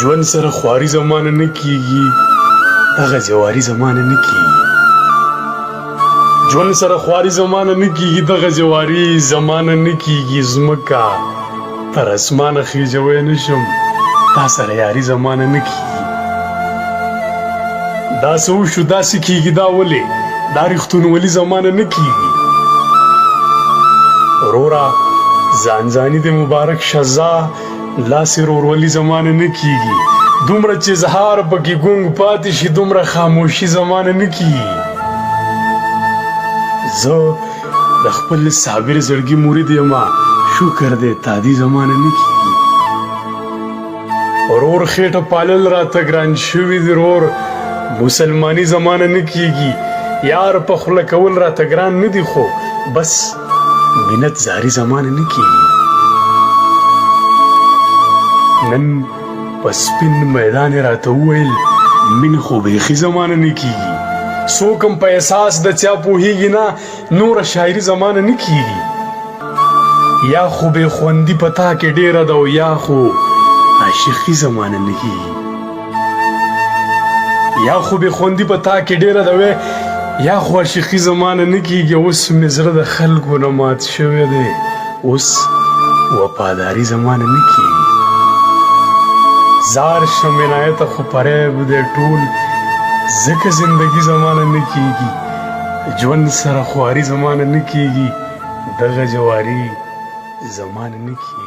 ژوند سره خواري زمانه نه کیږي دغه جواري زمانه نه کیږي ژوند سره خواري زمانه نه کیږي دغه جواري زمانه نه کیږي زمکا تر اسمانه خېجوی نشم تا سره یاري زمانه نه کیږي دا څه وشو داسې کیږي دا ولې دا رښتونولي زمانه نه کیږي ورورا ځان ځاني د مبارک شزا لاسې ورورولي زمانه نه کیږي دومره چې اظهار پکې ګونګ پاتې شي دومره خاموشي زمانه نه کیږي زه د خپل صابر زړګي مرید یم شکر دې تادي زمانه نه کیږي ورور خېټه پالل راته ګران شوي دي ورور مسلماني زمانه نه کیږي یار په خوله کول راته ګران نه دي خو بس منت زاري زمانه نه کیږي نن په سپین میدان راته وویل مینې خو بیخي زمانه نه کیږي څوک هم په احساس د چا پوهیږي نه نوره شاعري زمانه نه کیږي یا خو بې خوندي په تا کې ډېره ده او یا خو عاشقي زمانه نه کیږي یا خو بې خوندي په تا کې ډېره ده یا خو عاشقي زمانه نه کیږي اوس مې زړه د خلکو نه مات شوی دی اوس وفاداري زمانه نه کیږي زار شم عنایته خو فریب دی ټول ځکه زندګي زمانه نه کیږي ژوند سره خواري زمانه نه کیږي دغه جواري زمانه نه کیږي